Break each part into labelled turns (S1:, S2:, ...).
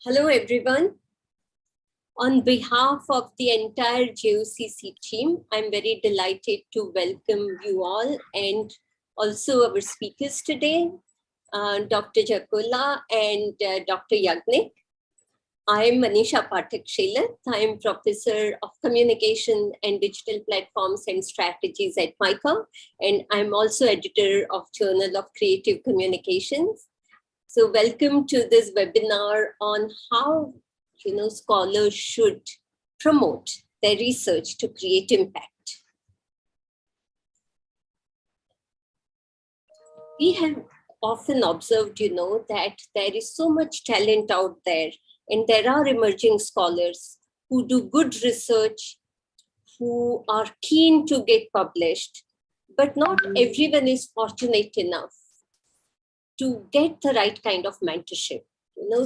S1: Hello, everyone. On behalf of the entire JOCC team, I'm very delighted to welcome you all and also our speakers today, Dr. Jaakkola and Dr. Yagnik. I'm Manisha Pathak Shailesh. I'm Professor of Communication and Digital Platforms and Strategies at MICA, and I'm also editor of Journal of Creative Communications. So welcome to this webinar on how scholars should promote their research to create impact. We have often observed, that there is so much talent out there, and there are emerging scholars who do good research, who are keen to get published, but not everyone is fortunate enough to get the right kind of mentorship,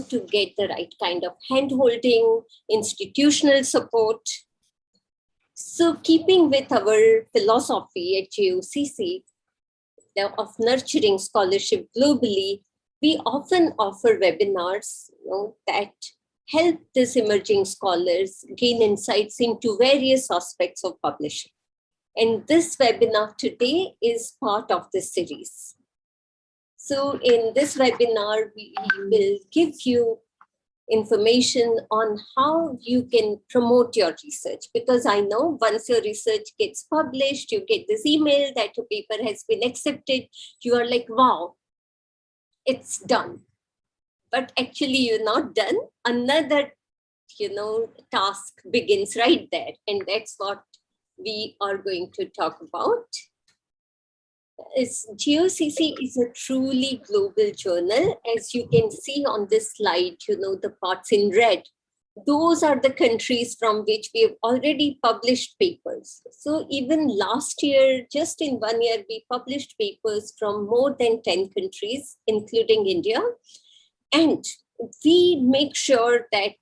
S1: to get the right kind of hand-holding, institutional support. So keeping with our philosophy at JOCC of nurturing scholarship globally, we often offer webinars that help these emerging scholars gain insights into various aspects of publishing. And this webinar today is part of this series. So in this webinar, we will give you information on how you can promote your research, because I know once your research gets published, you get this email that your paper has been accepted. You are like, wow, it's done. But actually you're not done. Another, task begins right there. And that's what we are going to talk about. JOCC is a truly global journal. As you can see on this slide, the parts in red, those are the countries from which we have already published papers. So even last year, just in 1 year, we published papers from more than 10 countries, including India. And we make sure that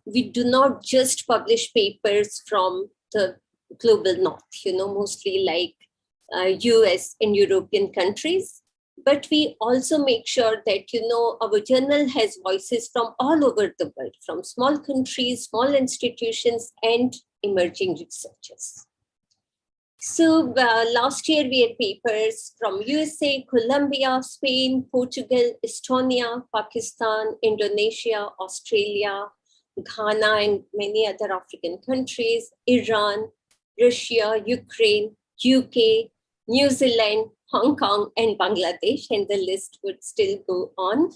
S1: we do not just publish papers from the global north, mostly like US and European countries, but we also make sure that, our journal has voices from all over the world, from small countries, small institutions, and emerging researchers. So last year we had papers from USA, Colombia, Spain, Portugal, Estonia, Pakistan, Indonesia, Australia, Ghana, and many other African countries, Iran, Russia, Ukraine, UK, New Zealand, Hong Kong, and Bangladesh, and the list would still go on.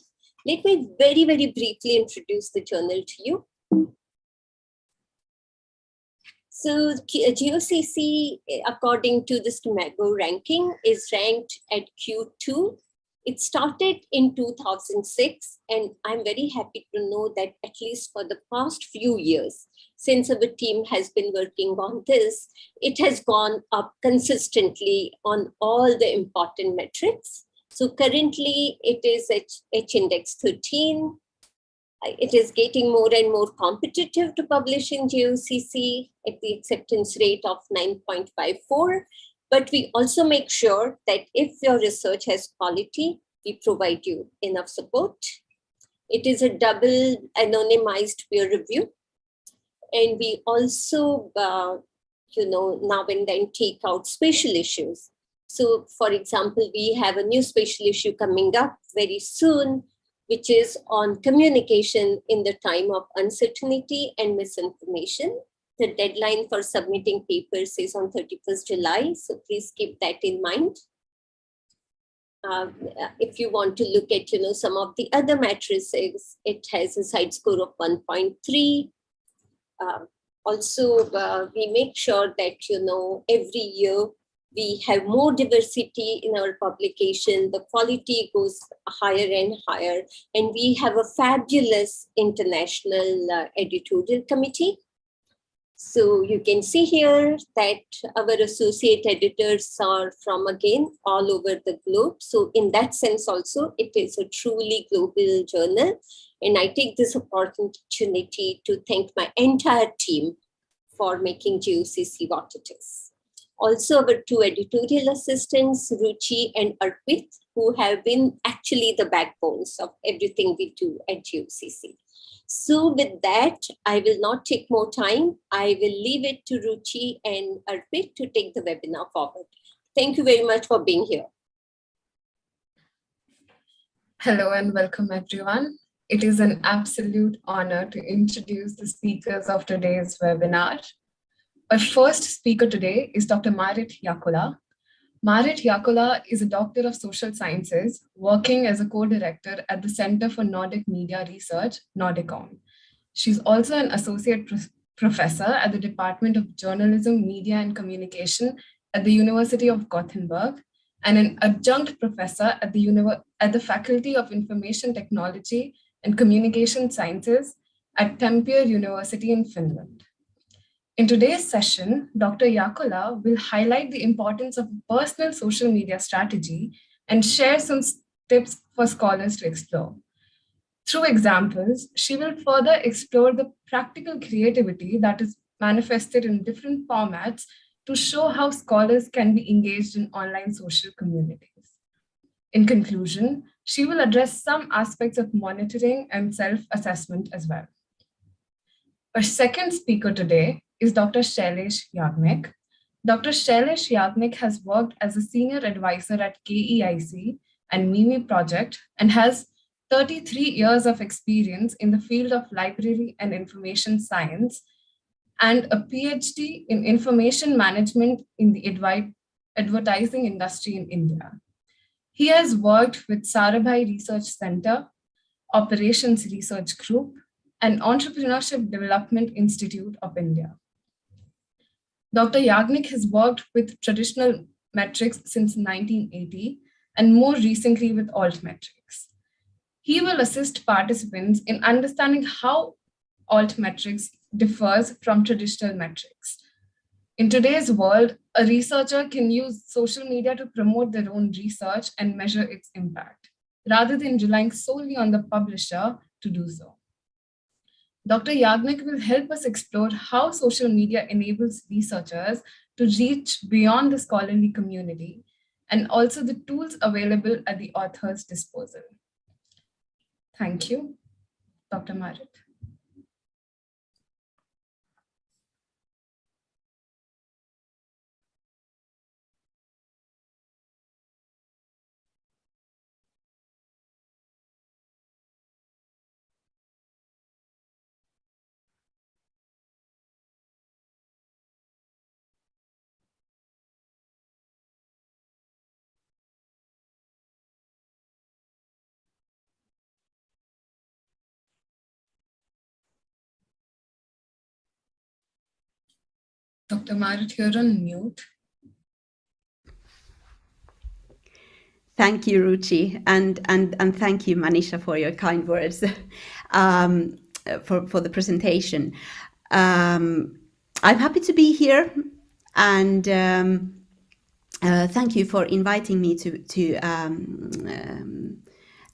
S1: Let me very, very briefly introduce the journal to you. So JOCC, according to the Stomego ranking, is ranked at Q2. It started in 2006, and I'm very happy to know that at least for the past few years, since our team has been working on this, it has gone up consistently on all the important metrics. So currently it is at H-index 13. It is getting more and more competitive to publish in JOCC at the acceptance rate of 9.54. But we also make sure that if your research has quality, we provide you enough support. It is a double anonymized peer review. And we also, now and then take out special issues. So for example, we have a new special issue coming up very soon, which is on communication in the time of uncertainty and misinformation. The deadline for submitting papers is on 31st July, so please keep that in mind. If you want to look at, some of the other matrices, it has a side score of 1.3. Also, we make sure that, every year we have more diversity in our publication, the quality goes higher and higher, and we have a fabulous international editorial committee. So you can see here that our associate editors are from, again, all over the globe. So in that sense also, it is a truly global journal. And I take this opportunity to thank my entire team for making JOCC what it is. Also, our two editorial assistants, Ruchi and Arpit, who have been actually the backbones of everything we do at JOCC. So with that, I will not take more time. I will leave it to Ruchi and Arpit to take the webinar forward. Thank you very much for being here.
S2: Hello and welcome everyone. It is an absolute honor to introduce the speakers of today's webinar. Our first speaker today is Dr. Maret Yakula. Maret Yakula is a Doctor of Social Sciences working as a co-director at the Center for Nordic Media Research, Nordicom. She's also an associate professor at the Department of Journalism, Media and Communication at the University of Gothenburg, and an adjunct professor at the Faculty of Information Technology and Communication Sciences at Tampere University in Finland. In today's session, Dr. Yakula will highlight the importance of personal social media strategy and share some tips for scholars to explore. Through examples, she will further explore the practical creativity that is manifested in different formats to show how scholars can be engaged in online social communities. In conclusion, she will address some aspects of monitoring and self-assessment as well. Our second speaker today is Dr. Shailesh Yagnik. Dr. Shailesh Yagnik has worked as a senior advisor at KEIC and MIMI project and has 33 years of experience in the field of library and information science and a Ph.D. in information management in the advertising industry in India. He has worked with Sarabhai Research Centre, Operations Research Group, and Entrepreneurship Development Institute of India. Dr. Yagnik has worked with traditional metrics since 1980 and more recently with Altmetrics. He will assist participants in understanding how Altmetrics differs from traditional metrics. In today's world, a researcher can use social media to promote their own research and measure its impact, rather than relying solely on the publisher to do so. Dr. Yagnik will help us explore how social media enables researchers to reach beyond the scholarly community and also the tools available at the author's disposal. Thank you, Dr. Maarit. Dr. Maarit, you're on mute.
S3: Thank you, Ruchi, and thank you, Manisha, for your kind words for the presentation. I'm happy to be here, and thank you for inviting me to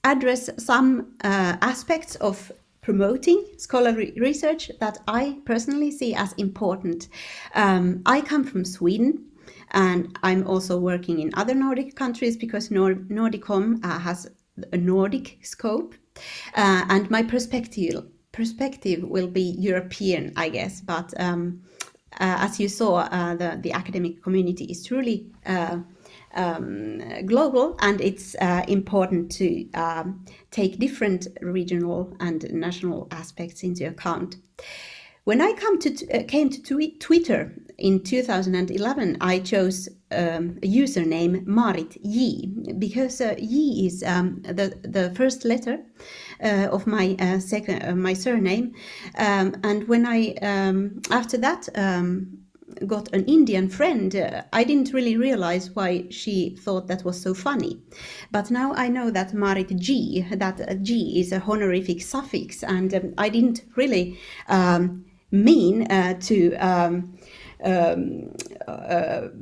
S3: address some aspects of promoting scholarly research that I personally see as important. I come from Sweden, and I'm also working in other Nordic countries because Nordicom has a Nordic scope, and my perspective will be European, I guess. But as you saw, the academic community is truly global, and it's important to take different regional and national aspects into account. When I came to Twitter in 2011, I chose a username Maarit because J is the first letter of my my surname, and when I after that got an Indian friend, I didn't really realize why she thought that was so funny. But now I know that Maarit G, that G is a honorific suffix, and I didn't really mean to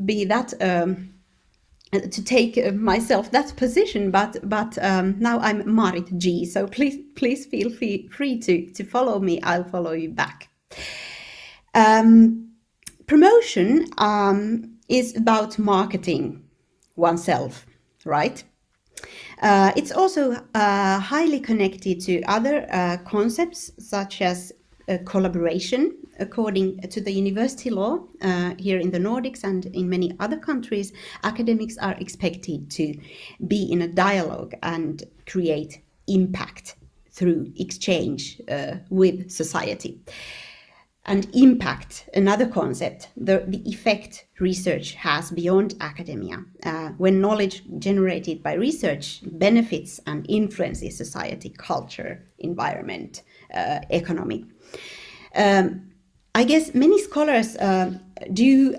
S3: be that to take myself that position, but now I'm Maarit G, so please feel free to follow me. I'll follow you back. Promotion is about marketing oneself, right? It's also highly connected to other concepts such as collaboration. According to the university law here in the Nordics and in many other countries, academics are expected to be in a dialogue and create impact through exchange with society. And impact, another concept, the effect research has beyond academia, when knowledge generated by research benefits and influences society, culture, environment, economy. I guess many scholars do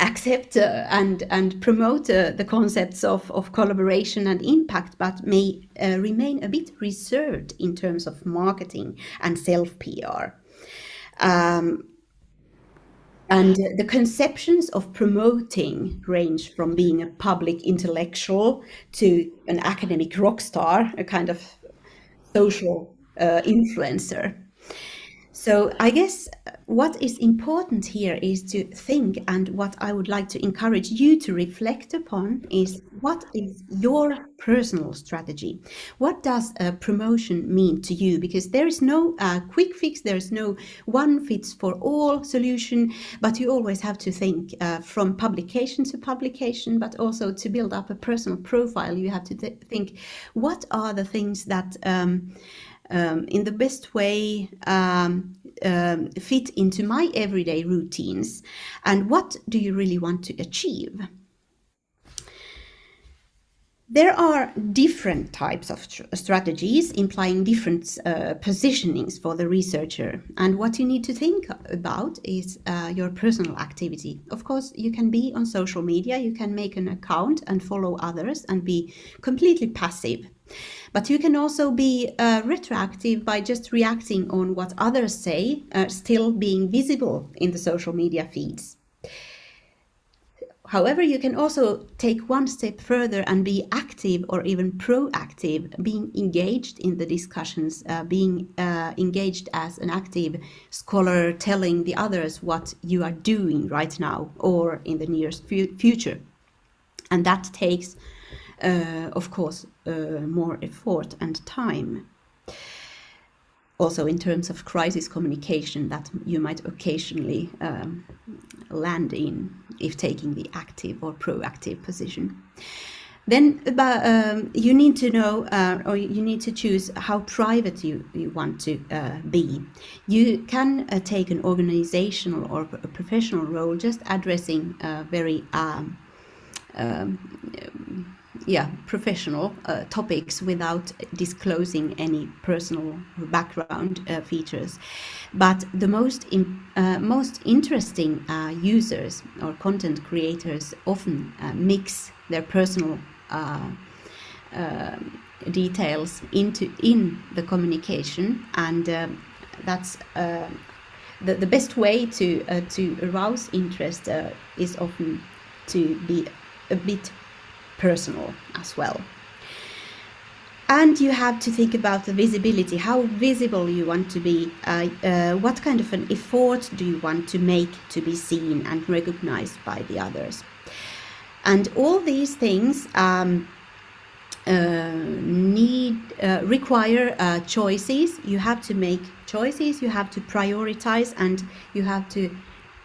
S3: accept and promote the concepts of collaboration and impact, but may remain a bit reserved in terms of marketing and self-PR. And the conceptions of promoting range from being a public intellectual to an academic rock star, a kind of social influencer. So I guess what is important here is to think, and what I would like to encourage you to reflect upon is, what is your personal strategy? What does a promotion mean to you? Because there is no quick fix, there is no one fits for all solution, but you always have to think from publication to publication, but also to build up a personal profile. You have to think, what are the things that in the best way fit into my everyday routines, and what do you really want to achieve? There are different types of strategies implying different positionings for the researcher, and what you need to think about is your personal activity. Of course, you can be on social media, you can make an account and follow others and be completely passive. But you can also be retroactive by just reacting on what others say, still being visible in the social media feeds. However, you can also take one step further and be active or even proactive, being engaged in the discussions, being engaged as an active scholar, telling the others what you are doing right now or in the nearest future. And that takes of course, more effort and time. Also, in terms of crisis communication, that you might occasionally land in if taking the active or proactive position. Then you need to know, or you need to choose how private you want to be. You can take an organizational or a professional role, just addressing very professional topics without disclosing any personal background features. But the most interesting users or content creators often mix their personal details in the communication, and that's the best way to arouse interest is often to be a bit personal as well. And you have to think about the visibility, how visible you want to be, what kind of an effort do you want to make to be seen and recognized by the others. And all these things require choices. You have to make choices, you have to prioritize, and you have to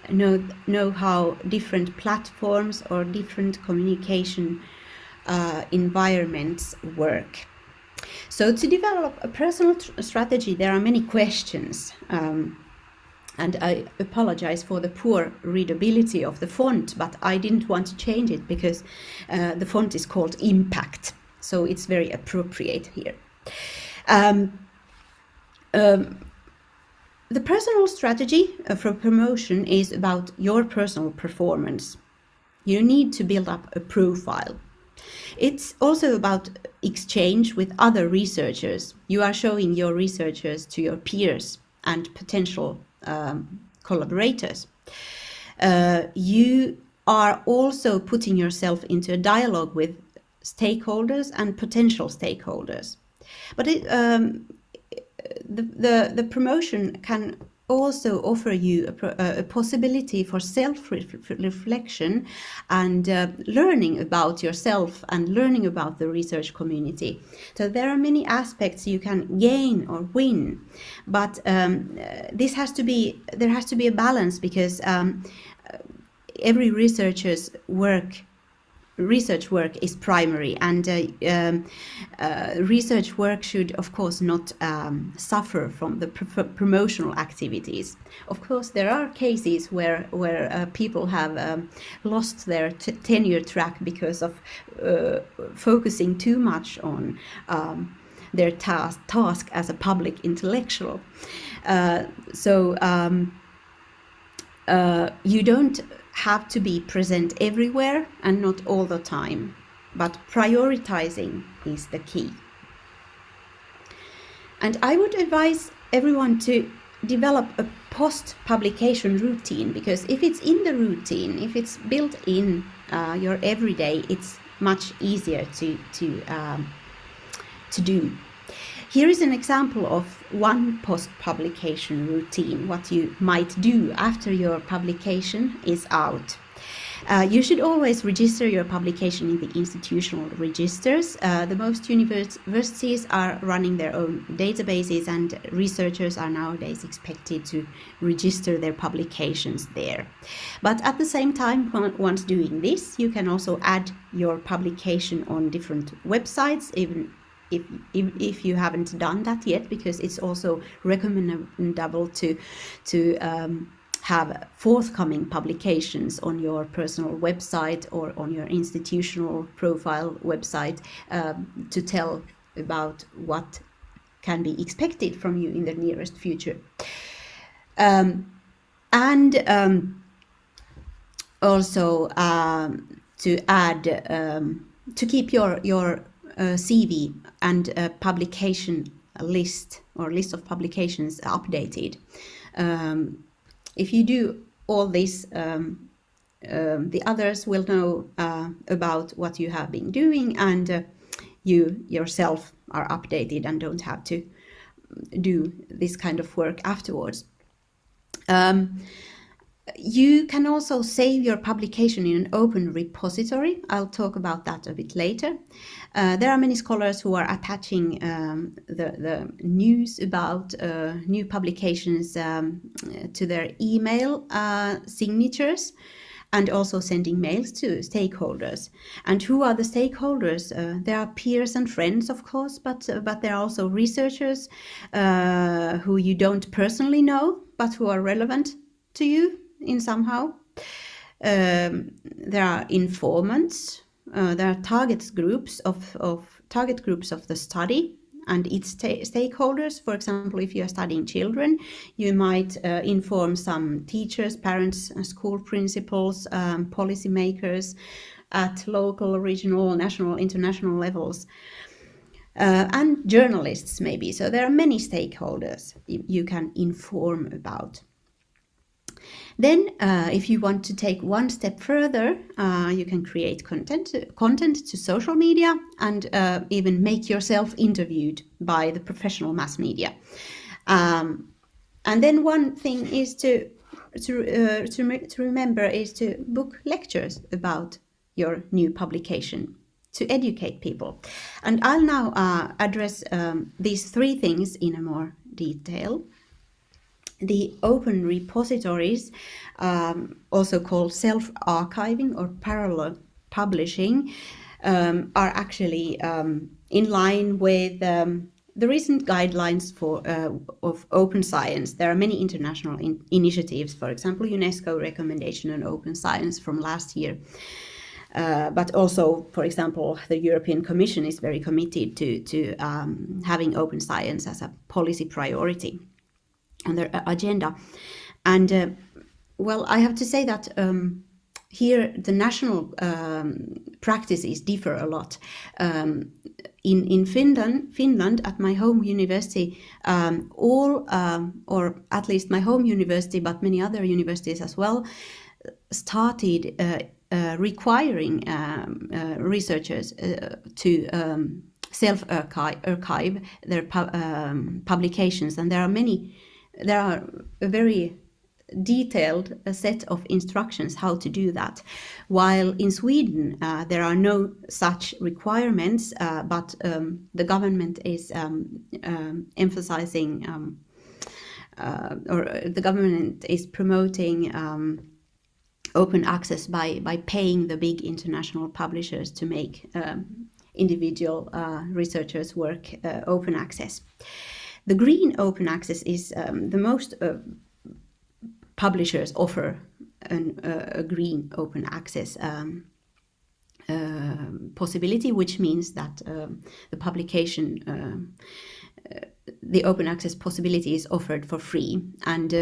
S3: know how different platforms or different communication environments work. So to develop a personal strategy, there are many questions, and I apologize for the poor readability of the font, but I didn't want to change it because the font is called Impact, so it's very appropriate here. The personal strategy for promotion is about your personal performance. You need to build up a profile. It's also about exchange with other researchers. You are showing your researchers to your peers and potential collaborators. You are also putting yourself into a dialogue with stakeholders and potential stakeholders. But the promotion can also offer you a possibility for self-reflection and learning about yourself and learning about the research community. So there are many aspects you can gain or win, but there has to be a balance, because every research work is primary, and research work should, of course, not suffer from the promotional activities. Of course, there are cases where people have lost their tenure track because of focusing too much on their task as a public intellectual. You don't have to be present everywhere and not all the time, but prioritizing is the key. And I would advise everyone to develop a post-publication routine, because if it's in the routine, if it's built in your everyday, it's much easier to do. Here is an example of one post-publication routine, what you might do after your publication is out. You should always register your publication in the institutional registers. The most universities are running their own databases, and researchers are nowadays expected to register their publications there. But at the same time, once doing this, you can also add your publication on different websites, even if you haven't done that yet, because it's also recommendable to have forthcoming publications on your personal website or on your institutional profile website to tell about what can be expected from you in the nearest future. Also to add, to keep your CV and publication list or list of publications updated. If you do all this, the others will know about what you have been doing, and you yourself are updated and don't have to do this kind of work afterwards. You can also save your publication in an open repository. I'll talk about that a bit later. There are many scholars who are attaching the news about new publications to their email signatures, and also sending mails to stakeholders. And who are the stakeholders? There are peers and friends, of course, but there are also researchers who you don't personally know, but who are relevant to you in somehow. There are informants. There are target groups of the study and its stakeholders. For example, if you are studying children, you might inform some teachers, parents, school principals, policymakers at local, regional, national, international levels, and journalists maybe. So there are many stakeholders you can inform about. Then, if you want to take one step further, you can create content to social media, and even make yourself interviewed by the professional mass media. And then one thing is to remember is to book lectures about your new publication to educate people. And I'll now address these three things in a more detail. The open repositories, also called self-archiving or parallel publishing, are actually in line with the recent guidelines of open science. There are many international initiatives, for example, UNESCO recommendation on open science from last year. But also, for example, the European Commission is very committed to having open science as a policy priority on their agenda. And well, I have to say that here the national practices differ a lot. In Finland, at my home university, or at least my home university, but many other universities as well, started requiring researchers to self-archive their publications, and there are many there are a very detailed set of instructions how to do that, while in Sweden there are no such requirements, but the government is emphasizing or the government is promoting open access by paying the big international publishers to make individual researchers' work open access. The green open access is the most publishers offer a green open access possibility, which means that the publication, the open access possibility is offered for free, and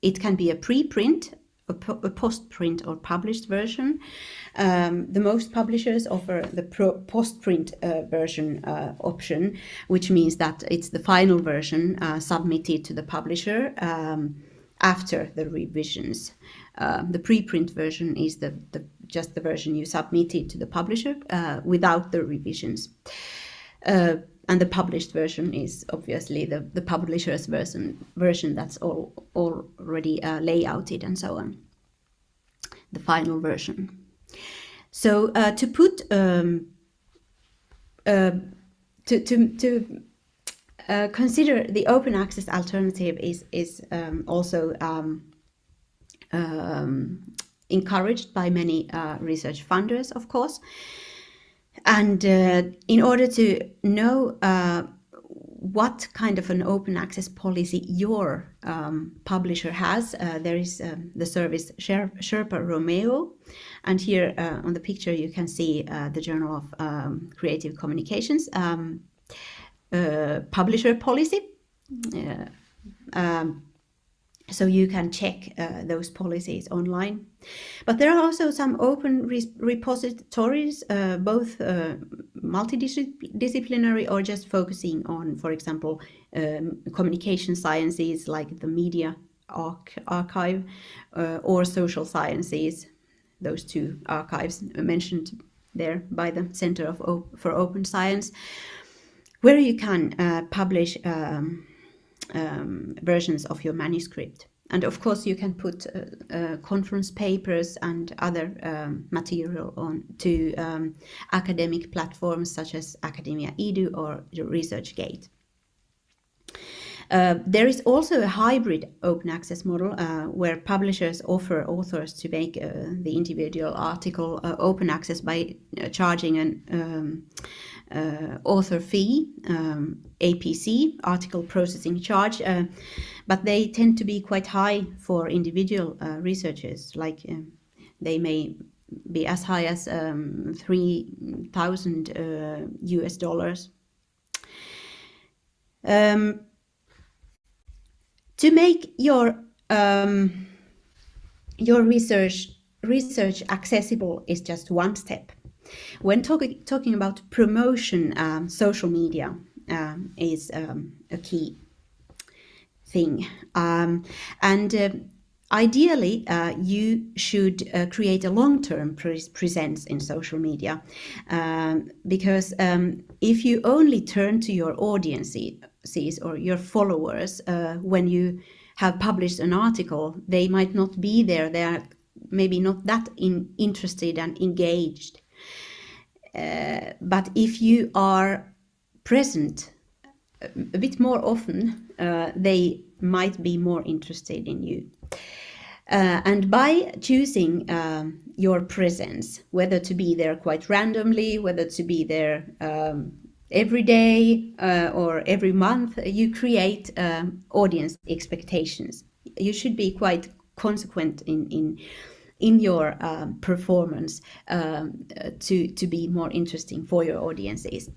S3: it can be a preprint, a post-print or published version. The most publishers offer the post-print version option, which means that it's the final version submitted to the publisher after the revisions. The preprint version is just the version you submitted to the publisher without the revisions. And the published version is obviously the publisher's version that's already layouted and so on. The final version. So to put consider the open access alternative is also encouraged by many research funders, of course. And in order to know what kind of an open access policy your publisher has, there is the service Sherpa Romeo. And here on the picture you can see the Journal of Creative Communications publisher policy. So you can check those policies online. But there are also some open repositories, both multidisciplinary or just focusing on, for example, communication sciences like the Media Archive or social sciences, those two archives mentioned there by the Center for Open Science, where you can publish versions of your manuscript. And of course you can put conference papers and other material on to academic platforms such as Academia Edu or ResearchGate. There is also a hybrid open access model where publishers offer authors to make the individual article open access by charging an author fee, APC, article processing charge, but they tend to be quite high for individual researchers, like they may be as high as $3,000 US. To make your research accessible is just one step. When talking about promotion, social media is a key thing. Ideally, you should create a long-term presence in social media, because if you only turn to your audiences or your followers when you have published an article, they might not be there. They are maybe not that interested and engaged. But if you are present a bit more often, they might be more interested in you. And by choosing your presence, whether to be there quite randomly, whether to be there every day or every month, you create audience expectations. You should be quite consequent in your performance to be more interesting for your audiences.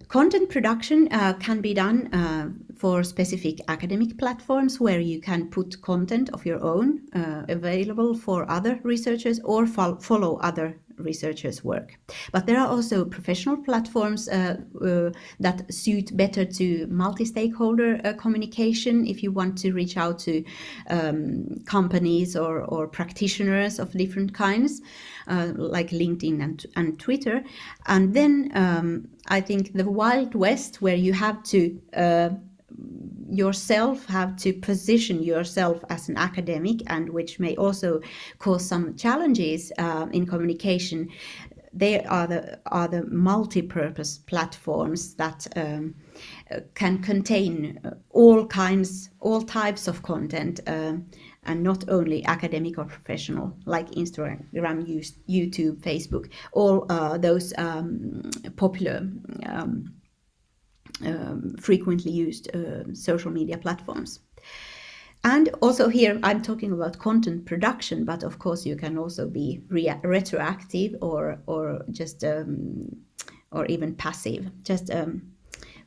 S3: Content production can be done for specific academic platforms where you can put content of your own available for other researchers or follow other researchers' work. But there are also professional platforms that suit better to multi-stakeholder communication if you want to reach out to companies or practitioners of different kinds, like LinkedIn and Twitter. And then I think the Wild West, where you have to yourself have to position yourself as an academic, and which may also cause some challenges in communication. They are the multi-purpose platforms that can contain all types of content, and not only academic or professional, like Instagram, YouTube, Facebook, all those popular, frequently used social media platforms. And also here I'm talking about content production, but of course you can also be retroactive or just or even passive, just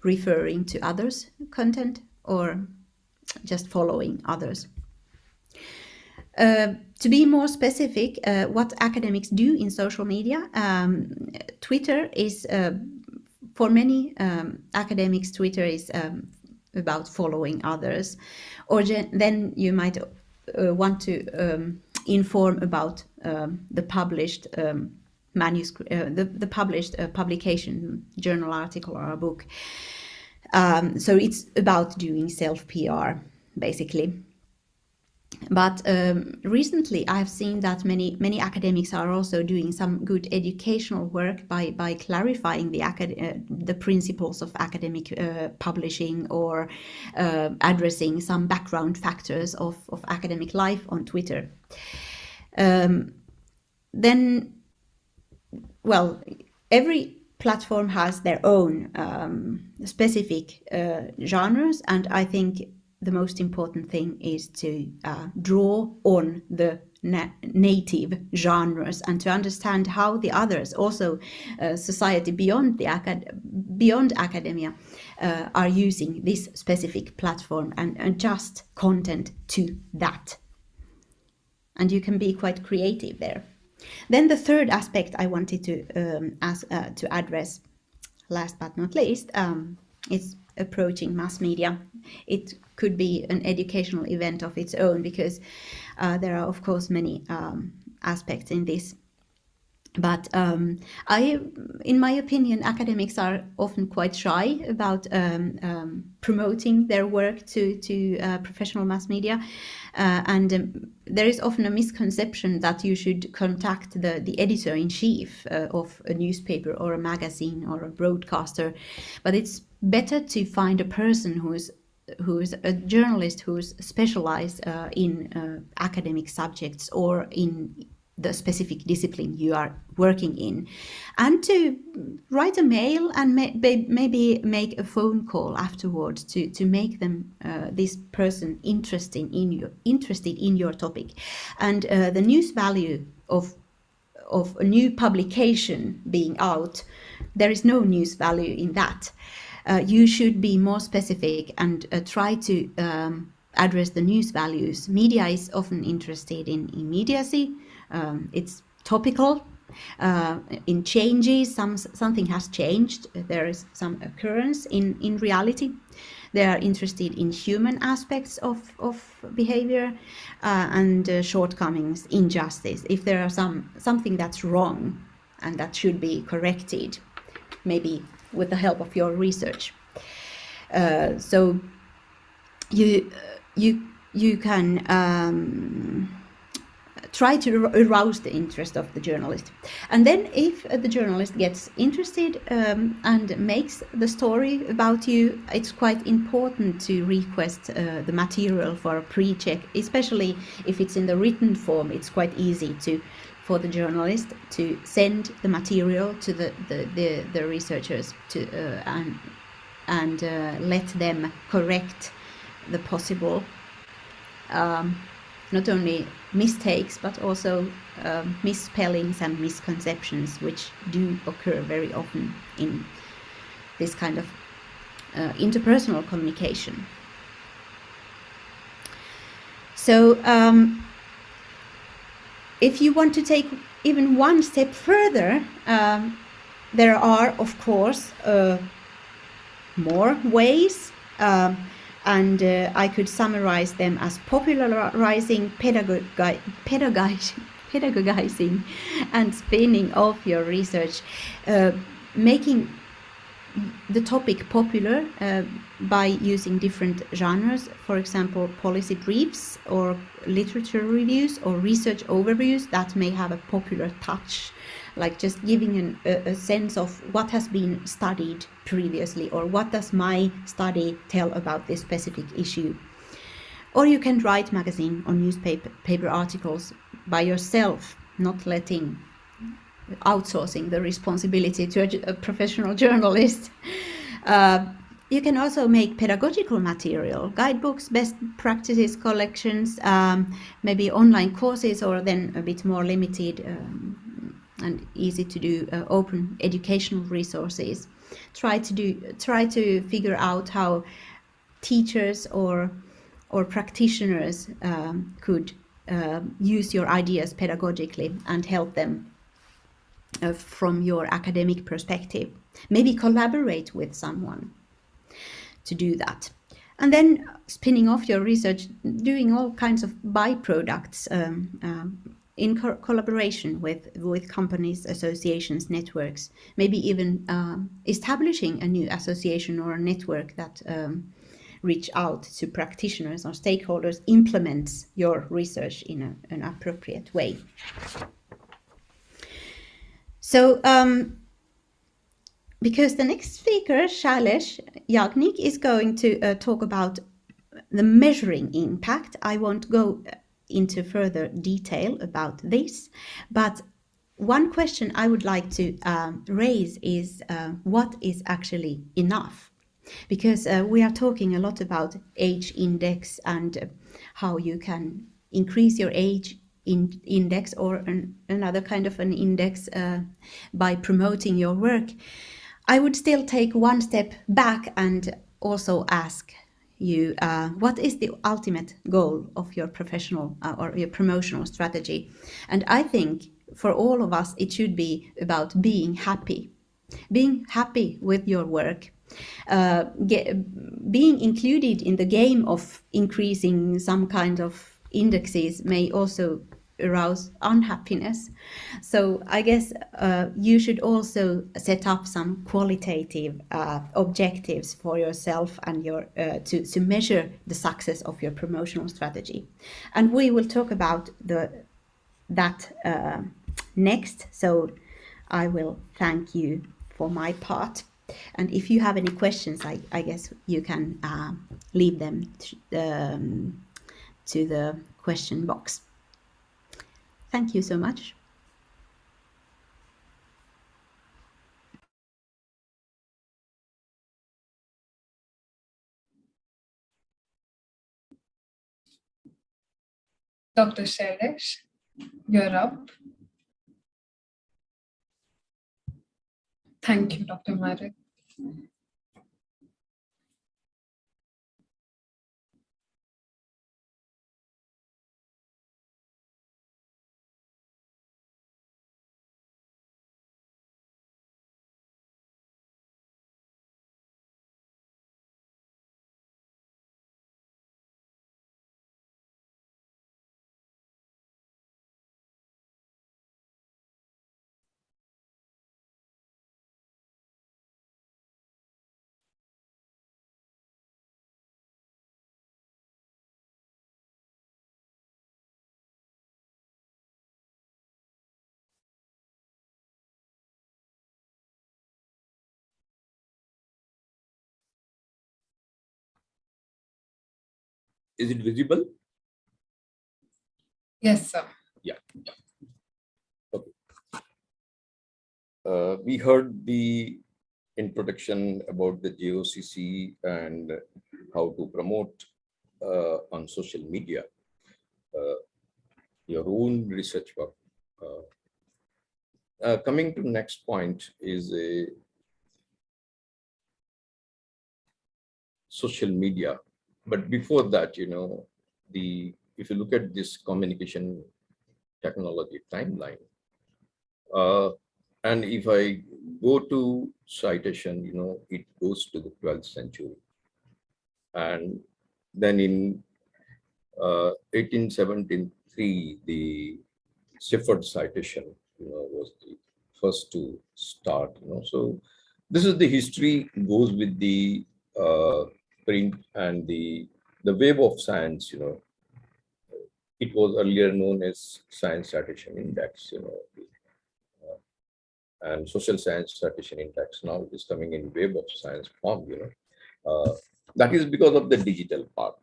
S3: referring to others' content or just following others. To be more specific, what academics do in social media, Twitter is, for many academics, Twitter is about following others, or then you might want to inform about the published manuscript, the published publication, journal article or a book. So it's about doing self-PR, basically. But recently I've seen that many academics are also doing some good educational work by clarifying the principles of academic publishing, or addressing some background factors of academic life on Twitter. Then, well, every platform has their own specific genres, and I think the most important thing is to draw on the native genres and to understand how the others, also society beyond academia, are using this specific platform, and adjust content to that. And you can be quite creative there. Then the third aspect I wanted to address, last but not least, is approaching mass media. It could be an educational event of its own, because there are of course many aspects in this. But in my opinion, academics are often quite shy about promoting their work to professional mass media, and there is often a misconception that you should contact the editor-in-chief of a newspaper or a magazine or a broadcaster, but it's better to find a person who is a journalist who's specialized in academic subjects or in the specific discipline you are working in, and to write a mail and maybe make a phone call afterwards to make them this person interested in your topic. And the news value of a new publication being out, there is no news value in that. You should be more specific and try to address the news values. Media is often interested in immediacy. It's topical, in changes. Something has changed. There is some occurrence in reality. They are interested in human aspects of behavior and shortcomings, injustice. If there are something that's wrong and that should be corrected, maybe with the help of your research. So you can try to arouse the interest of the journalist. And then if the journalist gets interested and makes the story about you, it's quite important to request the material for a pre-check, especially if it's in the written form. It's quite easy for the journalist to send the material to the researchers and let them correct the possible not only mistakes but also misspellings and misconceptions, which do occur very often in this kind of interpersonal communication. So if you want to take even one step further, there are of course more ways, and I could summarize them as popularizing, pedagogizing and spinning off your research, making the topic popular by using different genres, for example, policy briefs or literature reviews or research overviews that may have a popular touch, like just giving a sense of what has been studied previously or what does my study tell about this specific issue. Or you can write magazine or newspaper articles by yourself, not outsourcing the responsibility to a professional journalist. You can also make pedagogical material, guidebooks, best practices collections, maybe online courses, or then a bit more limited and easy to do open educational resources. Try to figure out how teachers or practitioners could use your ideas pedagogically and help them from your academic perspective. Maybe collaborate with someone to do that. And then spinning off your research, doing all kinds of byproducts in collaboration with companies, associations, networks, maybe even establishing a new association or a network that reach out to practitioners or stakeholders, implements your research in an appropriate way. So, because the next speaker, Shailesh Yagnik, is going to talk about the measuring impact, I won't go into further detail about this, but one question I would like to raise is what is actually enough? Because we are talking a lot about age index and how you can increase your age index or another kind of an index by promoting your work. I would still take one step back and also ask you, what is the ultimate goal of your professional or your promotional strategy? And I think for all of us, it should be about being happy with your work. Being included in the game of increasing some kind of indexes may also arouse unhappiness. So I guess you should also set up some qualitative objectives for yourself and your to measure the success of your promotional strategy. And we will talk about that next. So I will thank you for my part. And if you have any questions, I guess you can leave them to the question box. Thank you so much.
S2: Dr. Shailesh, you're up. Thank you, Dr. Maarit.
S4: Is it visible?
S2: Yes, sir.
S4: Yeah. Okay. We heard the introduction about the JOCC and how to promote on social media your own research work. Coming to next point is a social media. But before that, if you look at this communication technology timeline, and if I go to citation, it goes to the 12th century. And then in 1873, the Sifford citation, was the first to start, So This is the history goes with the print and the web of science, It was earlier known as Science Citation Index, and Social Science Citation Index. Now it is coming in Web of Science form, That is because of the digital part.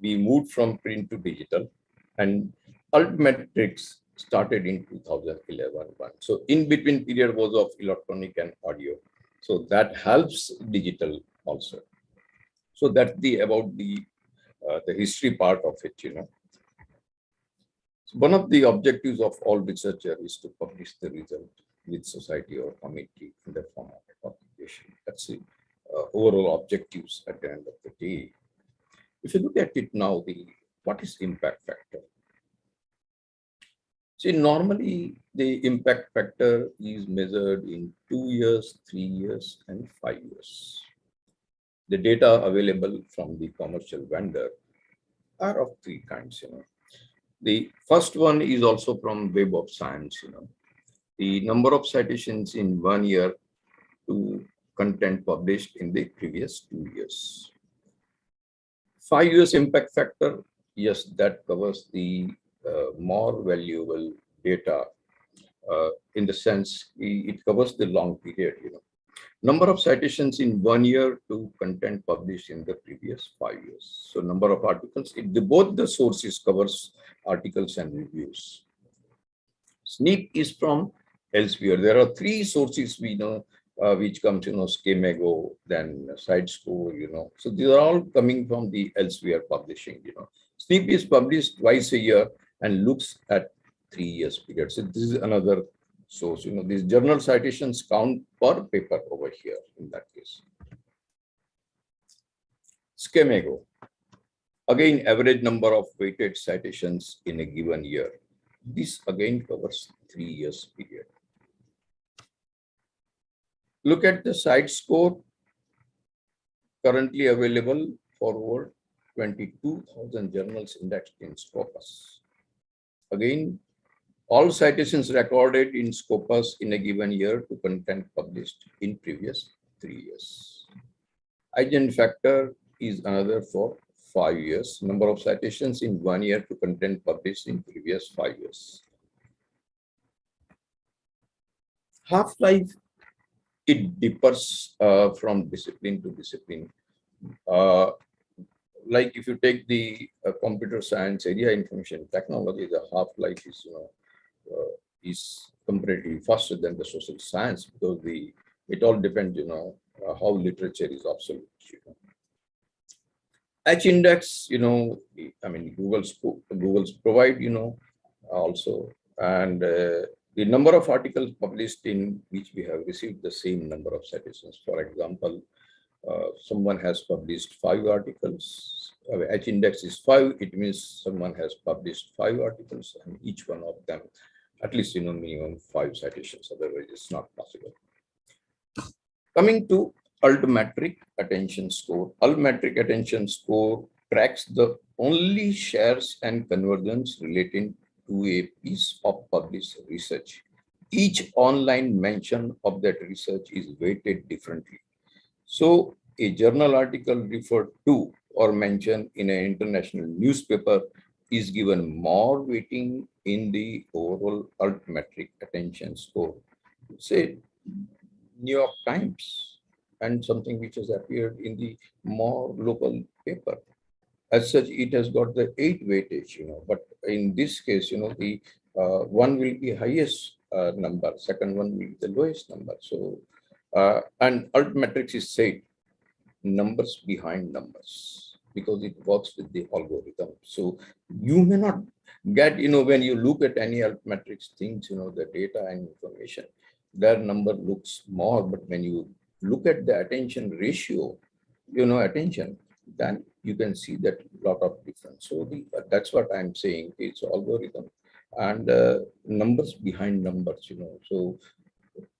S4: We moved from print to digital, and Altmetrics started in 2011. So in between period was of electronic and audio. So that helps digital also. So that's about the history part of it, One of the objectives of all researchers is to publish the result with society or community in the form of a publication. That's the overall objectives at the end of the day. If you look at it now, what is impact factor? See, normally the impact factor is measured in 2 years, 3 years, and 5 years. The data available from the commercial vendor are of 3 kinds, The first one is also from Web of Science, The number of citations in 1 year to content published in the previous 2 years. 5 years impact factor, yes, that covers the more valuable data in the sense it covers the long period, Number of citations in 1 year to content published in the previous 5 years. So number of articles, both the sources covers articles and reviews. SNP is from elsewhere. There are 3 sources we know which comes, Schemago, then SiteScore, So these are all coming from the elsewhere publishing, SNP is published twice a year and looks at 3 years period. So this is another source, these journal citations count per paper over here in that case. Schemago, again, average number of weighted citations in a given year. This again covers 3 years period. Look at the SiteScore, currently available for over 22,000 journals indexed in Scopus. Again, all citations recorded in Scopus in a given year to content published in previous 3 years. Hygiene factor is another for 5 years. Number of citations in 1 year to content published in previous 5 years. Half-life, it differs from discipline to discipline. Like if you take the computer science area, information technology, the half-life is comparatively faster than the social science because it all depends, how literature is obsolete. H index, Google's provide, also, and the number of articles published in which we have received the same number of citations. For example, someone has published 5 articles. H index is 5. It means someone has published 5 articles, and each one of them, at least minimum 5 citations. Otherwise, it's not possible. Coming to Ultometric attention score. Ultometric attention score tracks the only shares and conversions relating to a piece of published research. Each online mention of that research is weighted differently. So a journal article referred to or mentioned in an international newspaper is given more weighting in the overall Ultometric attention score. Say New York Times and something which has appeared in the more local paper. As such, it has got the 8 weightage, but in this case, the one will be highest number, second one will be the lowest number. So, and Altmetric is said numbers behind numbers because it works with the algorithm. So you may not get, when you look at any Altmetrics things, the data and information, their number looks more, but when you look at the attention ratio, attention, then you can see that lot of difference. So that's what I'm saying. It's algorithm and numbers behind numbers, So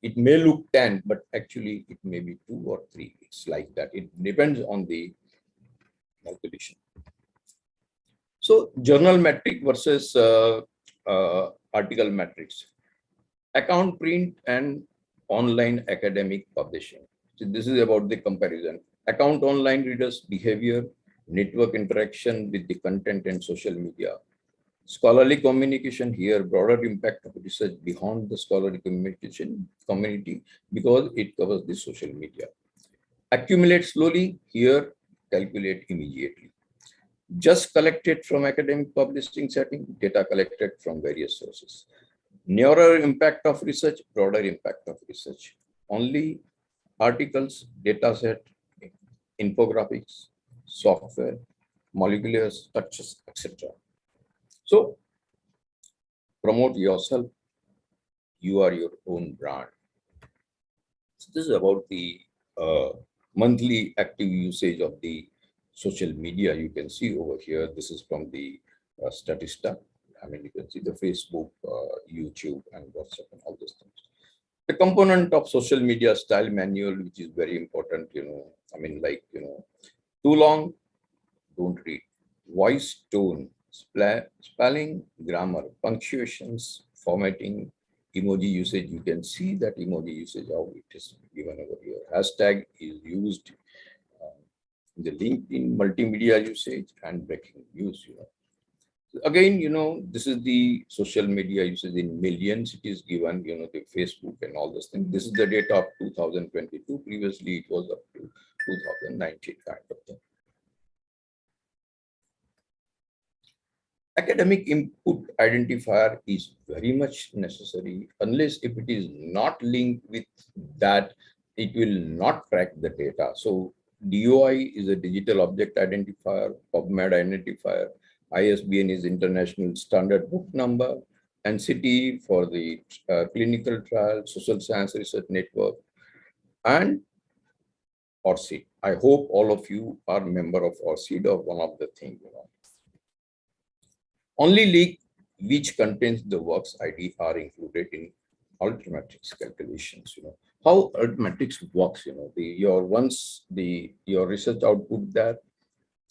S4: it may look 10, but actually it may be 2 or 3. It's like that. It depends on the calculation. So journal metric versus article metrics. Account print and online academic publishing. So this is about the comparison. Account online readers' behavior, network interaction with the content and social media. Scholarly communication here, broader impact of research beyond the scholarly communication community because it covers the social media. Accumulate slowly, here calculate immediately. Just collected from academic publishing setting, data collected from various sources. Narrower impact of research, broader impact of research. Only articles, dataset, infographics, software, molecular structures, etc. So promote yourself. You are your own brand. So this is about the monthly active usage of the social media. You can see over here, this is from the Statista. I mean, you can see the Facebook, YouTube, and WhatsApp and all those things. The component of social media style manual, which is very important, I mean, like, too long, don't read. Voice, tone, spelling, grammar, punctuations, formatting, emoji usage. You can see that emoji usage, how it is given over here. Hashtag is used in the LinkedIn multimedia usage and breaking news, Again, this is the social media usage in millions. It is given, the Facebook and all those things. This is the data of 2022. Previously, it was up to 2019 kind of thing. Academic input identifier is very much necessary. Unless if it is not linked with that, it will not track the data. So DOI is a digital object identifier, PubMed identifier, ISBN is International Standard Book Number, NCT for the clinical trial, Social Science Research Network, and ORCID. I hope all of you are member of ORCID or one of the things. Only leak which contains the works ID are included in Ultometric's calculations. How Ultometrics works. Your research output there,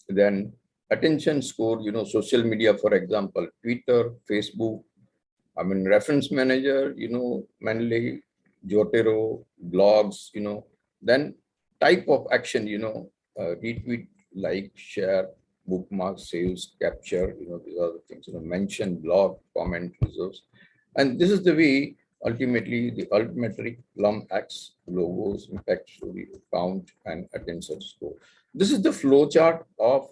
S4: then attention score. Social media, for example, Twitter, Facebook. I mean, reference manager. Mainly Jotero, blogs. Then type of action. Retweet, like, share, bookmark, saves, capture, these are the things, mention, blog, comment, reserves. And this is the way, ultimately, the Altmetric, Plum X, logos, impact story, count, and attention score. This is the flow chart of,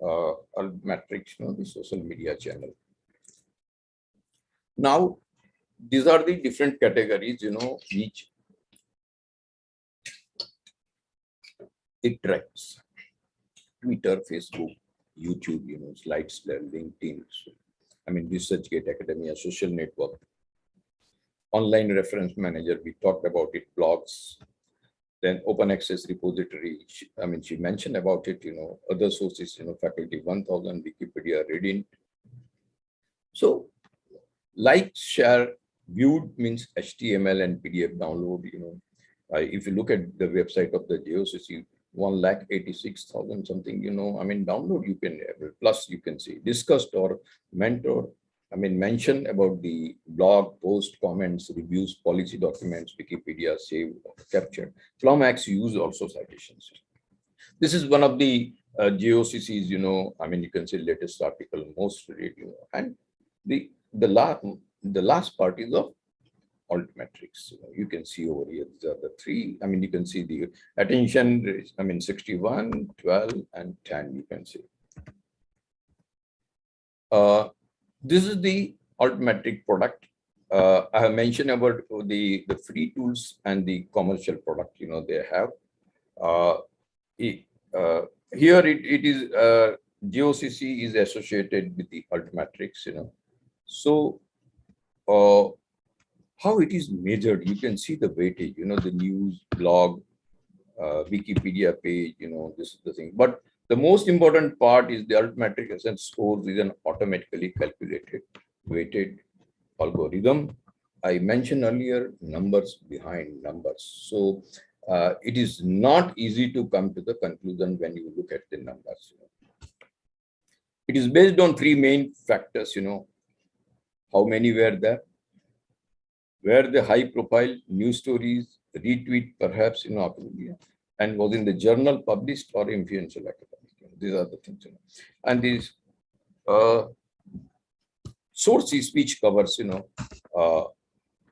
S4: Altmetric, the social media channel. Now, these are the different categories, which it tracks. Twitter, Facebook, YouTube, SlideShare, LinkedIn. I mean, ResearchGate, Academia, social network, online reference manager. We talked about it, blogs, then open access repository. She mentioned about it, other sources, faculty 1000, Wikipedia, Reddit. So, like, share, viewed means HTML and PDF download, if you look at the website of the JOCC, 1,86,000 something, download you can, plus you can see, discussed or mentor, mention about the blog, post, comments, reviews, policy documents, Wikipedia, save, capture. Plumax use also citations. This is one of the JOCCs, you can see latest article, most read, and the last part is of Altmetrics. You can see over here, these are the three. You can see the attention, 61, 12, and 10, you can see. This is the Altmetric product. I have mentioned about the free tools and the commercial product, they have. Here it is, JOCC is associated with the Altmetrics, So, how it is measured, you can see the weightage, the news, blog, Wikipedia page, this is the thing. But the most important part is the Altmetric Essence scores is an automatically calculated, weighted algorithm. I mentioned earlier, numbers behind numbers. So it is not easy to come to the conclusion when you look at the numbers. It is based on three main factors, how many were there, where the high profile news stories retweet perhaps in academia and was in the journal published or influential academic. These are the things. And these sources which covers,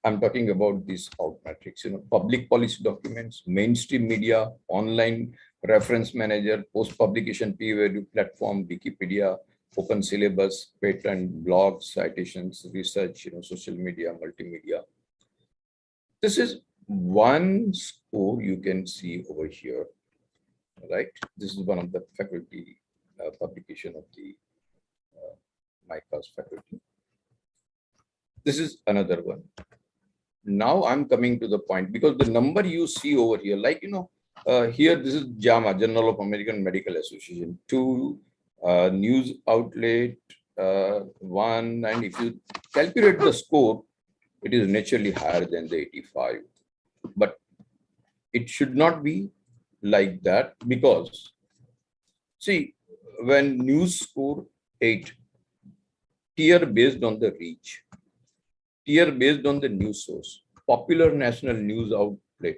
S4: I'm talking about these Altmetrics, public policy documents, mainstream media, online reference manager, post-publication peer review platform, Wikipedia, open syllabus, patent, blogs, citations, research, social media, multimedia. This is one score you can see over here, right? This is one of the faculty publication of the MICA's faculty. This is another one. Now I'm coming to the point, because the number you see over here, like, here, this is JAMA, Journal of American Medical Association, 2 news outlet, 1, and if you calculate the score, it is naturally higher than the 85. But it should not be like that, because, see, when news score 8, tier based on the reach, tier based on the news source, popular national news outlet,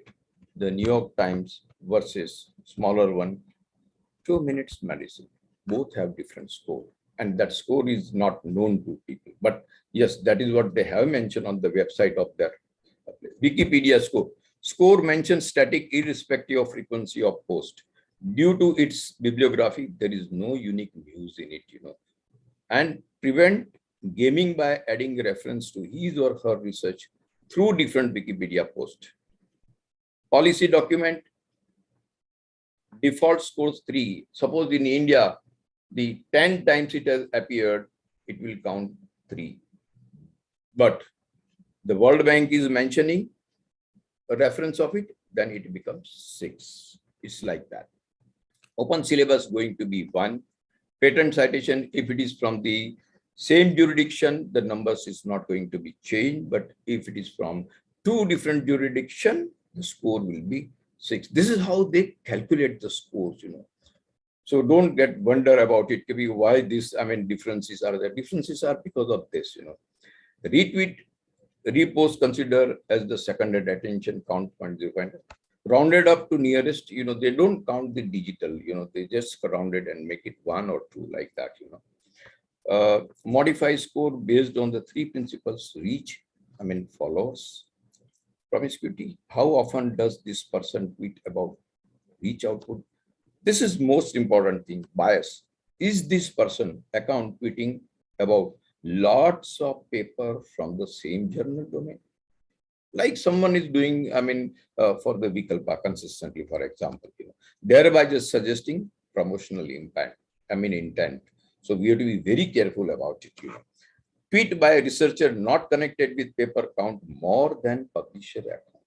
S4: the New York Times versus smaller one, 2 Minutes Medicine, both have different score. And that score is not known to people. But yes, that is what they have mentioned on the website of their Wikipedia score. Score mentions static irrespective of frequency of post. Due to its bibliography, there is no unique news in it, and prevent gaming by adding reference to his or her research through different Wikipedia posts. Policy document, default scores 3. Suppose in India, the 10 times it has appeared, it will count 3. But the World Bank is mentioning a reference of it, then it becomes 6. It's like that. Open syllabus going to be 1. Patent citation, if it is from the same jurisdiction, the numbers is not going to be changed. But if it is from 2 different jurisdictions, the score will be 6. This is how they calculate the scores, So don't get wonder about it. Why this, differences are there. Differences are because of this, Retweet, repost consider as the secondary attention count 0.05. Rounded up to nearest, they don't count the digital, they just round it and make it 1 or 2 like that, Modify score based on the 3 principles: reach, followers, promiscuity. How often does this person tweet about reach output? This is most important thing, bias. Is this person account tweeting about lots of paper from the same journal domain? Like someone is doing, for the Vikalpa consistently, for example, thereby just suggesting promotional impact, intent. So we have to be very careful about it, Tweet by a researcher not connected with paper count more than publisher account.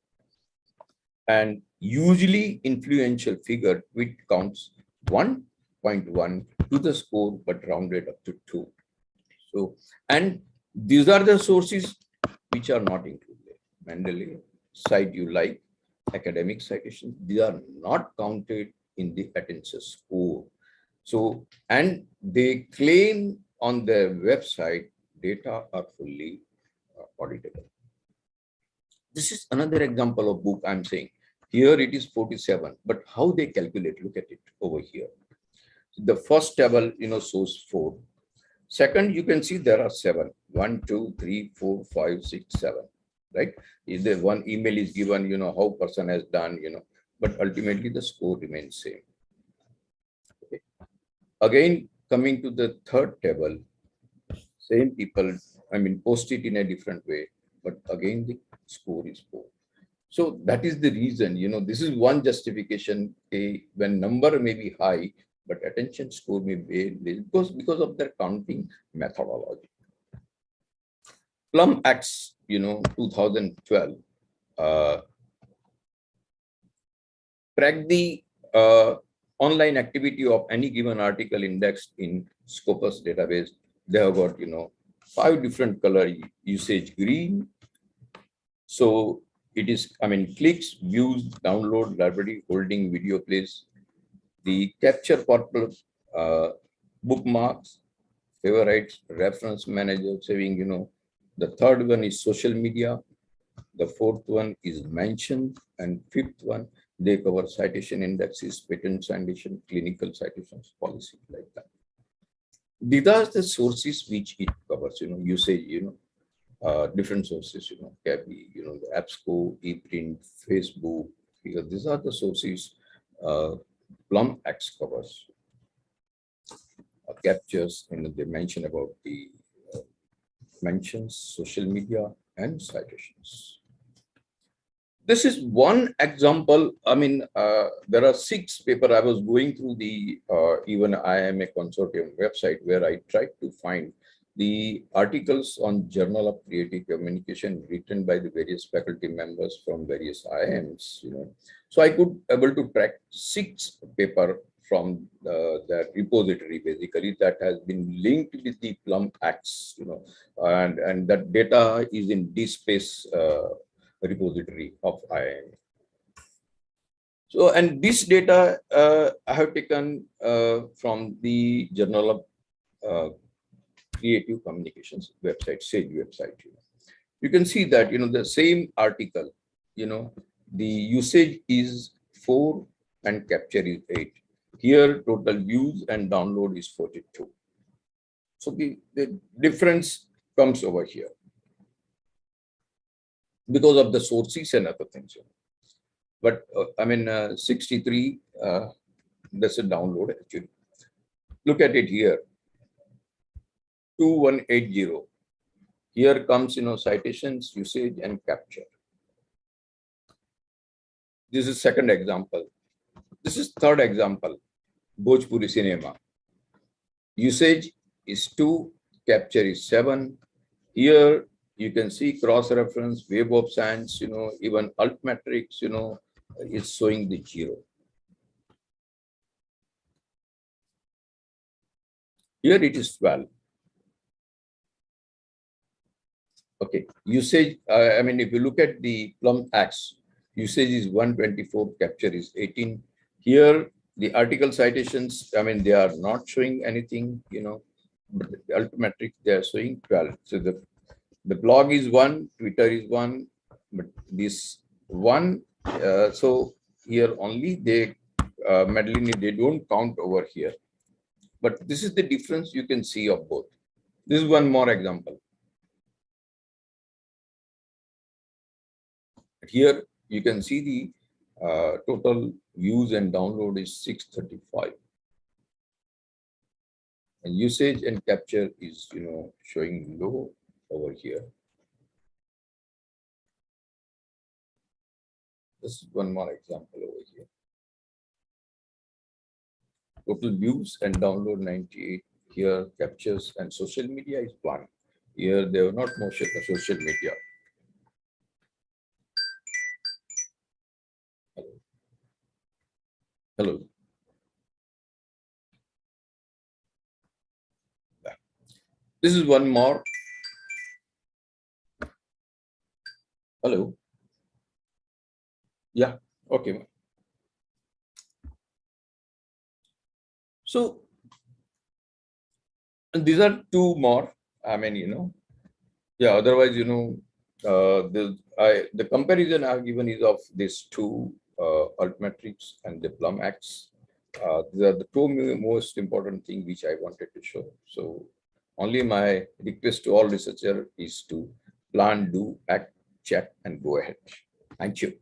S4: And usually influential figure tweet counts 1.1 to the score, but rounded up to 2. So, and these are the sources which are not included. Mendeley, cite you like, academic citations, these are not counted in the attention score. So, and they claim on their website, data are fully auditable. This is another example of book I'm saying. Here it is 47, but how they calculate, look at it over here. The first table, shows 4. Second, you can see there are 7. 1, 2, 3, 4, 5, 6, 7. Right? Is there one email is given, how person has done, but ultimately the score remains same. Okay. Again, coming to the third table, same people, post it in a different way, but again, the score is 4. So that is the reason, this is one justification, when number may be high, but attention score may be because of their counting methodology. Plum Acts, 2012, track the online activity of any given article indexed in Scopus database. They have got, 5 different color usage: green. So it is, clicks, views, download, library, holding, video plays. The capture purple, bookmarks, favorites, reference manager, saving, the third one is social media, The fourth one is mention, and fifth one, they cover citation indexes, patent citation, clinical citations, policy, like that. These are the sources which it covers, usage, different sources, CABI, the AppSco, ePrint, Facebook, because these are the sources Plum X covers, captures, they mention about the mentions, social media, and citations. This is one example. I mean, there are 6 papers. I was going through the even IMA consortium website where I tried to find the articles on Journal of Creative Communication written by the various faculty members from various IIMs. So I could able to track 6 papers from that repository, basically, that has been linked with the Plum Acts, and that data is in DSpace repository of IIM. So, and this data I have taken from the Journal of Creative Communications website, SAGE website. You can see that, the same article, the usage is 4 and capture is 8. Here, total views and download is 42. So the difference comes over here because of the sources and other things. But I mean, 63, that's a download actually. Look at it here, 2180. Here comes, citations, usage, and capture. This is second example. This is third example, Bhojpuri cinema. Usage is 2, capture is 7. Here you can see cross-reference, Web of Science, even Altmetric, is showing the 0. Here it is 12. Okay, usage, I mean, if you look at the Plum Acts, usage is 124, capture is 18. Here, the article citations, I mean, they are not showing anything, but the Ultometric, they are showing 12. So the blog is 1, Twitter is 1, but this 1, so here only they, Madeline, they don't count over here. But this is the difference you can see of both. This is one more example. Here you can see the total views and download is 635. And usage and capture is, showing low over here. This is one more example over here. Total views and download 98. Here captures and social media is 1. Here they are not more social media. Hello. This is one more. Hello. Yeah, okay. So, and these are 2 more. I mean, yeah, otherwise, the comparison I've given is of these 2 Altmetrics and the Plum Acts. These are the 2 most important things which I wanted to show. So only my request to all researchers is to plan, do, act, check, and go ahead. Thank you.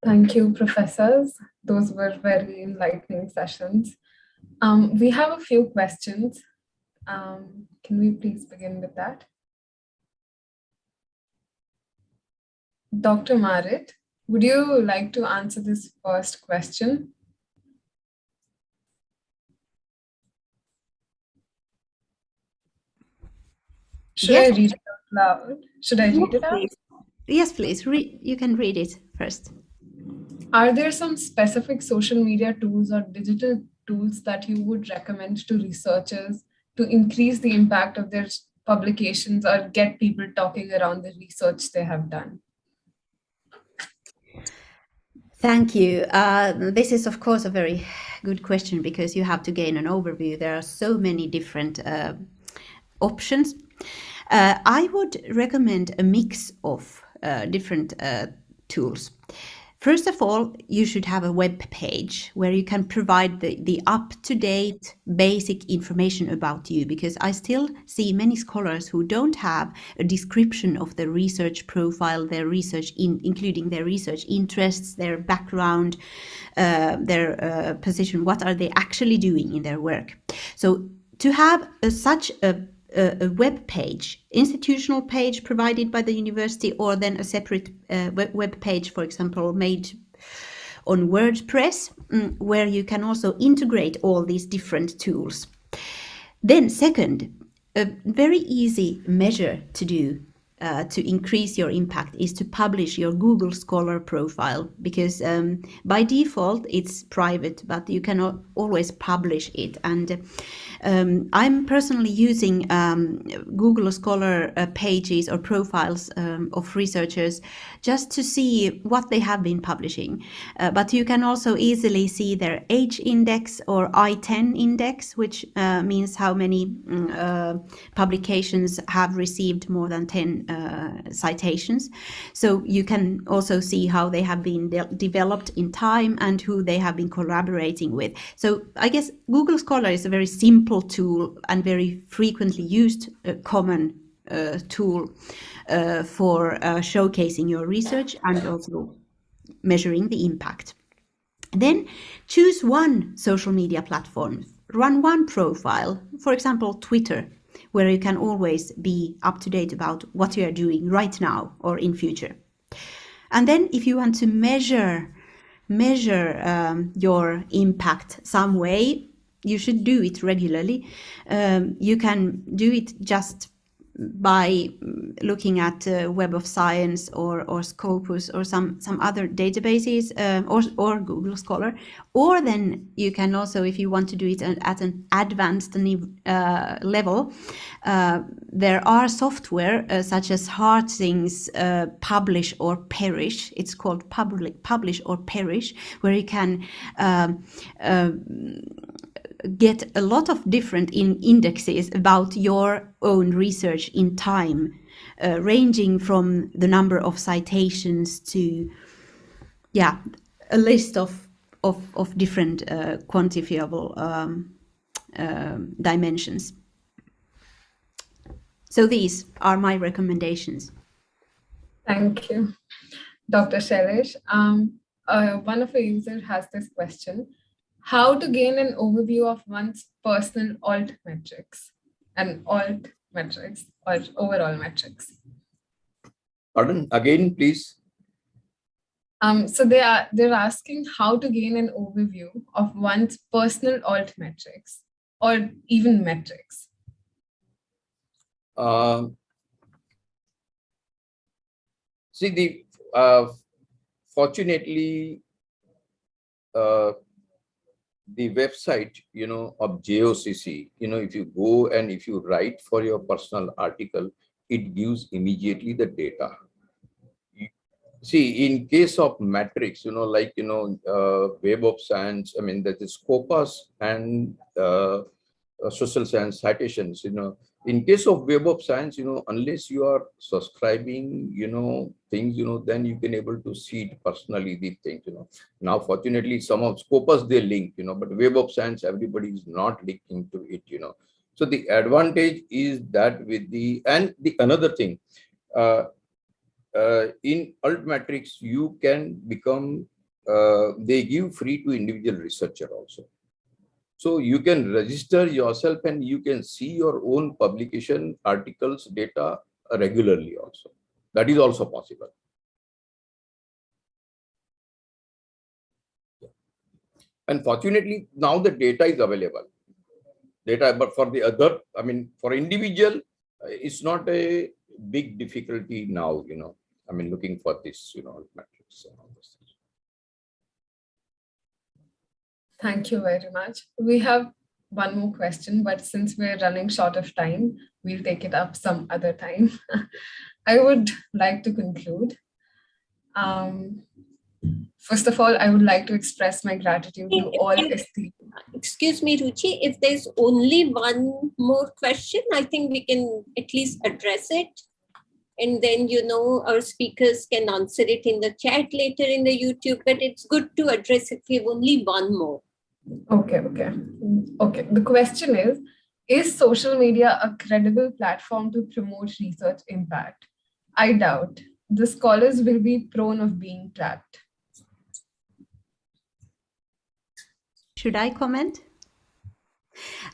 S2: Thank you, professors. Those were very enlightening sessions. We have a few questions. Can we please begin with that? Dr. Maarit, would you like to answer this first question? Should I read it out loud? Should I read it out?
S3: Please. Yes, please. You can read it first.
S2: Are there some specific social media tools or digital tools that you would recommend to researchers to increase the impact of their publications or get people talking around the research they have done?
S3: Thank you. This is, of course, a very good question because you have to gain an overview. There are so many different options. I would recommend a mix of different tools. First of all, you should have a web page where you can provide the up-to-date basic information about you, because I still see many scholars who don't have a description of their research profile, their research, including their research interests, their background, their position, what are they actually doing in their work. So to have such a web page, institutional page provided by the university, or then a separate web page, for example, made on WordPress, where you can also integrate all these different tools. Then second, a very easy measure to do to increase your impact is to publish your Google Scholar profile, because by default it's private, but you cannot always publish it. And I'm personally using Google Scholar pages or profiles of researchers just to see what they have been publishing. But you can also easily see their age index or I-10 index, which means how many publications have received more than 10 citations. So you can also see how they have been developed in time and who they have been collaborating with. So I guess Google Scholar is a very simple tool and very frequently used common tool for showcasing your research and also measuring the impact. Then choose one social media platform, run one profile, for example, Twitter, where you can always be up to date about what you are doing right now or in future. And then if you want to measure your impact some way, you should do it regularly. You can do it just by looking at Web of Science or Scopus or some other databases or Google Scholar. Or then you can also, if you want to do it at an advanced level, there are software such as Harting's Publish or Perish. It's called Publish or Perish, where you can get a lot of different indexes about your own research in time, ranging from the number of citations to a list of different quantifiable dimensions. So these are my recommendations.
S2: Thank you, Dr. Shailesh. One of our users has this question: how to gain an overview of one's personal altmetrics and altmetrics or overall metrics?
S4: Pardon, again, please.
S2: So they're asking how to gain an overview of one's personal altmetrics or even metrics.
S4: See, fortunately, the website, of JOCC, if you go and if you write for your personal article, it gives immediately the data. See, in case of metrics, like, Web of Science, I mean, that is Scopus and social science citations, in case of Web of Science, unless you are subscribing, things, then you can able to see it personally, the things, Now, fortunately, some of Scopus, they link, but Web of Science, everybody is not linking to it, So the advantage is that with and the another thing, in Altmetrics, you can become, they give free to individual researcher also. So you can register yourself and you can see your own publication articles data regularly also. That is also possible. And fortunately, now the data is available. But for the other, I mean, for individual, it's not a big difficulty now, I mean, looking for this, metrics and all those things.
S2: Thank you very much. We have one more question, but since we're running short of time, we'll take it up some other time. I would like to conclude. First of all, I would like to express my gratitude to all esteemed.
S1: Excuse me, Ruchi, if there's only one more question, I think we can at least address it. And then, our speakers can answer it in the chat later in the YouTube, but it's good to address if we have only one more.
S2: Okay. The question is social media a credible platform to promote research impact? I doubt. The scholars will be prone of being trapped.
S3: Should I comment?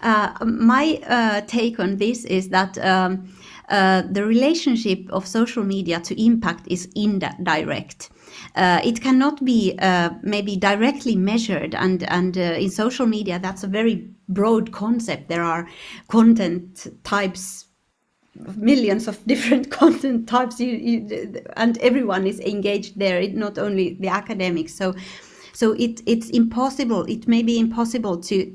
S3: My take on this is that the relationship of social media to impact is indirect. It cannot be maybe directly measured, and in social media, that's a very broad concept. There are content types, millions of different content types, and everyone is engaged there, not only the academics. So it's impossible. It may be impossible to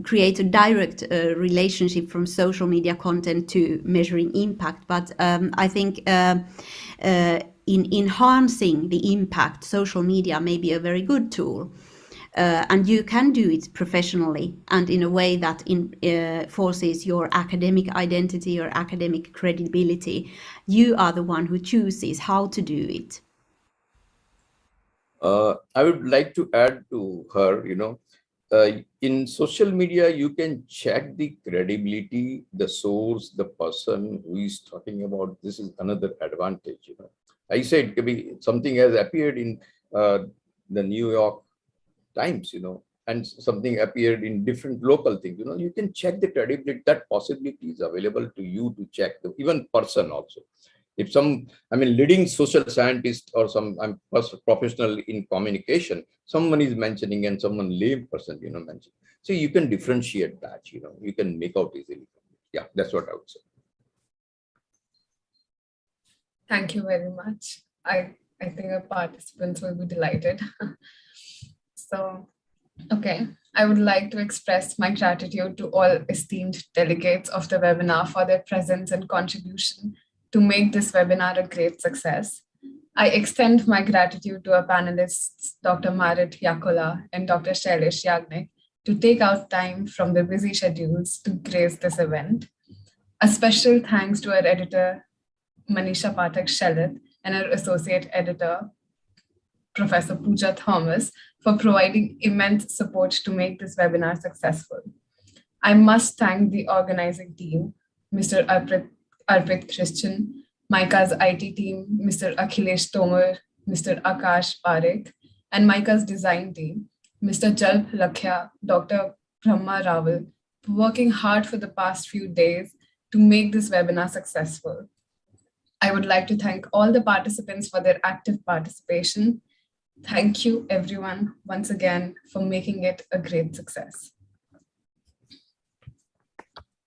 S3: create a direct relationship from social media content to measuring impact. But I think in enhancing the impact, social media may be a very good tool. And you can do it professionally and in a way that forces your academic identity or academic credibility. You are the one who chooses how to do it.
S4: I would like to add to her, in social media, you can check the credibility, the source, the person who is talking about. This is another advantage. I said something has appeared in the New York Times, and something appeared in different local things. You can check the credibility. That possibility is available to you to check, even person also. If leading social scientist or some professional in communication, someone is mentioning and someone lay person, mentioning. So you can differentiate that, you can make out easily. Yeah, that's what I would say.
S2: Thank you very much. I think our participants will be delighted. So, okay, I would like to express my gratitude to all esteemed delegates of the webinar for their presence and contribution to make this webinar a great success. I extend my gratitude to our panelists, Dr. Maret Yakula and Dr. Shailesh Yagnik, to take out time from their busy schedules to grace this event. A special thanks to our editor, Manisha Pathak Shelit, and our associate editor, Professor Pooja Thomas, for providing immense support to make this webinar successful. I must thank the organizing team, Mr. Arpit Christian, MICA's IT team, Mr. Akhilesh Tomar, Mr. Akash Parekh, and MICA's design team, Mr. Jalp Lakhya, Dr. Brahma Rawal, for working hard for the past few days to make this webinar successful. I would like to thank all the participants for their active participation. Thank you, everyone, once again, for making it a great success.